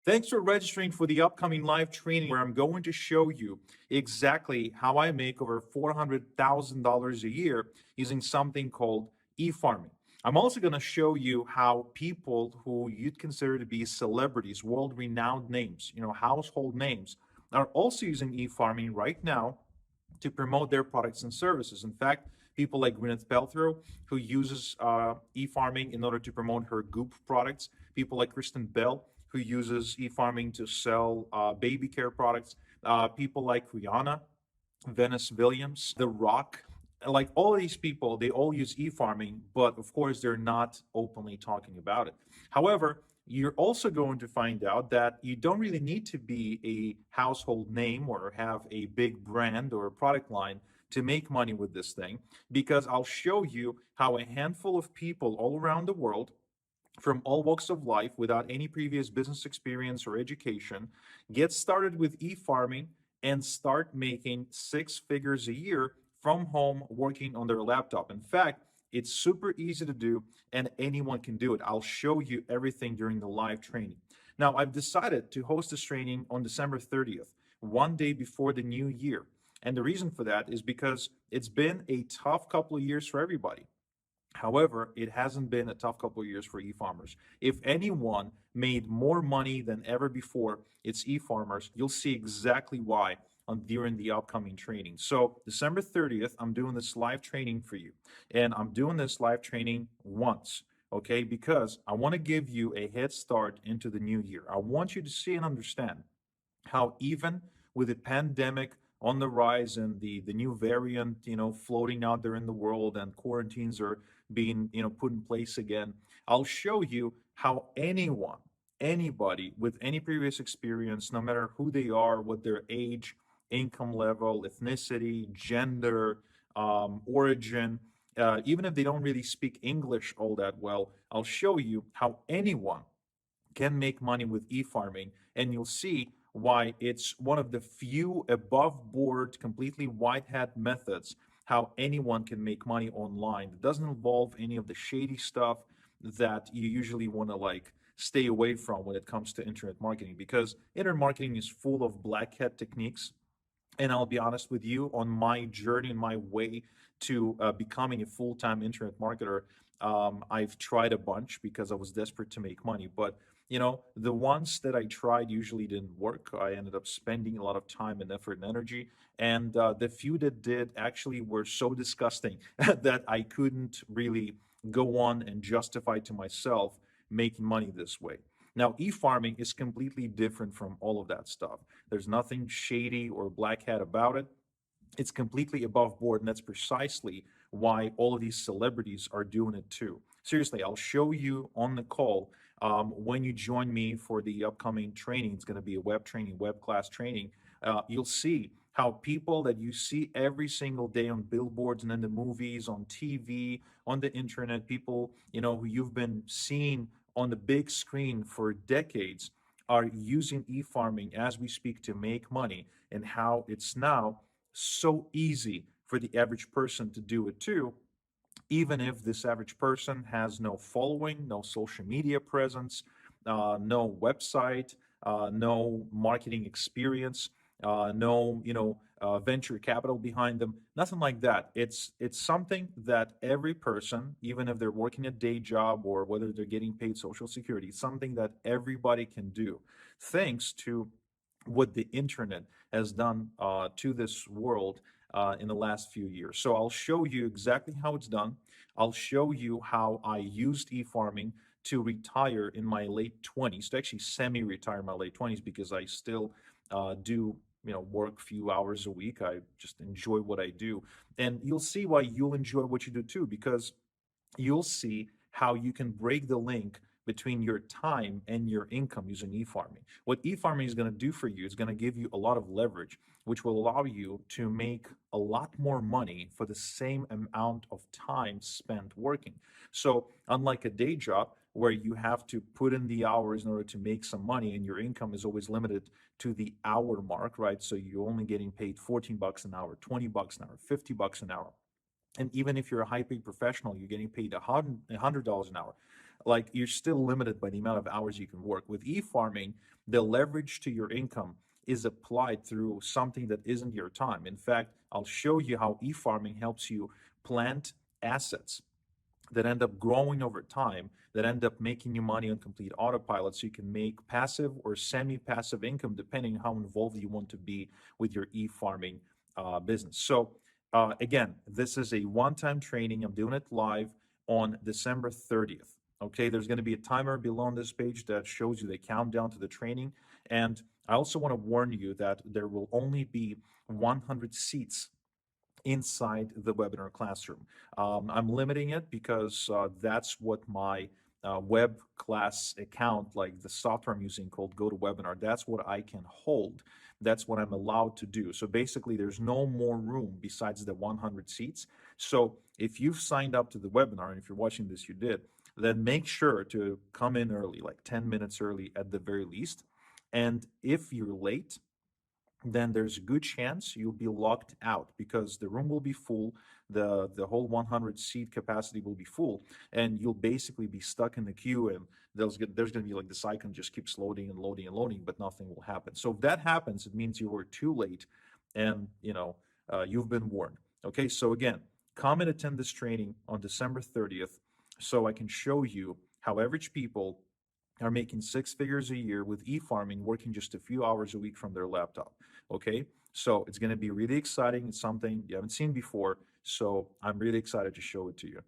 Thanks for registering for the upcoming live training where I'm going to show you exactly how I make over $400,000 a year using something called e-farming. I'm also going to show you how people who you'd consider to be celebrities, world-renowned names, household names, are also using e-farming right now to promote their products and services. In fact, people like Gwyneth Paltrow, who uses e-farming in order to promote her Goop products. People like Kristen Bell, who uses e-farming to sell baby care products. People like Rihanna, Venus Williams, The Rock, like all of these people, they all use e-farming, but of course they're not openly talking about it. However, you're also going to find out that you don't really need to be a household name or have a big brand or a product line to make money with this thing, because I'll show you how a handful of people all around the world from all walks of life without any previous business experience or education get started with e-farming and start making six figures a year from home working on their laptop. In fact, it's super easy to do and anyone can do it. I'll show you everything during the live training. Now, I've decided to host this training on December 30th, one day before the new year. And the reason for that is because it's been a tough couple of years for everybody. However, it hasn't been a tough couple of years for e-farmers. If anyone made more money than ever before, it's e-farmers. You'll see exactly why during the upcoming training. So December 30th, I'm doing this live training for you. And I'm doing this live training once, okay? Because I want to give you a head start into the new year. I want you to see and understand how even with the pandemic on the rise and the new variant, floating out there in the world and quarantines are being, put in place again, I'll show you how anybody with any previous experience, no matter who they are, what their age, income level, ethnicity, gender, origin, even if they don't really speak English all that well, I'll show you how anyone can make money with e-farming, and you'll see why it's one of the few above board, completely white hat methods how anyone can make money online. It doesn't involve any of the shady stuff that you usually want to like stay away from when it comes to internet marketing, because internet marketing is full of black hat techniques. And I'll be honest with you, on my journey, my way to becoming a full-time internet marketer, I've tried a bunch because I was desperate to make money. But the ones that I tried usually didn't work. I ended up spending a lot of time and effort and energy. And the few that did actually were so disgusting that I couldn't really go on and justify to myself making money this way. Now, e-farming is completely different from all of that stuff. There's nothing shady or black hat about it. It's completely above board, and that's precisely why all of these celebrities are doing it too. Seriously, I'll show you on the call when you join me for the upcoming training. It's going to be a web training, web class training. You'll see how people that you see every single day on billboards and in the movies, on TV, on the internet, people who you've been seeing on the big screen for decades are using e-farming as we speak to make money, and how it's now so easy for the average person to do it too, even if this average person has no following, no social media presence, no website, no marketing experience, no venture capital behind them, nothing like that. It's something that every person, even if they're working a day job or whether they're getting paid Social Security, something that everybody can do, thanks to what the internet has done to this world in the last few years. So I'll show you exactly how it's done. I'll show you how I used e-farming to retire in my late 20s, to actually semi-retire in my late 20s, because I still do work a few hours a week. I just enjoy what I do. And you'll see why you'll enjoy what you do too, because you'll see how you can break the link between your time and your income using e-farming. What e-farming is going to do for you is going to give you a lot of leverage, which will allow you to make a lot more money for the same amount of time spent working. So unlike a day job where you have to put in the hours in order to make some money and your income is always limited to the hour mark, right? So you're only getting paid 14 bucks an hour, 20 bucks an hour, 50 bucks an hour. And even if you're a high paid professional, you're getting paid $100 an hour. Like, you're still limited by the amount of hours you can work. With e-farming, The leverage to your income is applied through something that isn't your time. In fact, I'll show you how e-farming helps you plant assets that end up growing over time, that end up making you money on complete autopilot, so you can make passive or semi-passive income depending how involved you want to be with your e-farming business. So again, this is a one-time training. I'm doing it live on December 30th. Okay, there's going to be a timer below on this page that shows you the countdown to the training. And I also want to warn you that there will only be 100 seats inside the webinar classroom. I'm limiting it because that's what my web class account, like the software I'm using called GoToWebinar, that's what I can hold. That's what I'm allowed to do. So basically, there's no more room besides the 100 seats. So if you've signed up to the webinar, and if you're watching this, you did, then make sure to come in early, like 10 minutes early at the very least. And if you're late, then there's a good chance you'll be locked out because the room will be full, the whole 100 seat capacity will be full, and you'll basically be stuck in the queue, and there's going to be like this icon just keeps loading and loading and loading, but nothing will happen. So if that happens, it means you were too late, and you've been warned. Okay, so again, come and attend this training on December 30th so I can show you how average people are making six figures a year with e-farming, working just a few hours a week from their laptop. Okay, so it's going to be really exciting. It's something you haven't seen before, so I'm really excited to show it to you.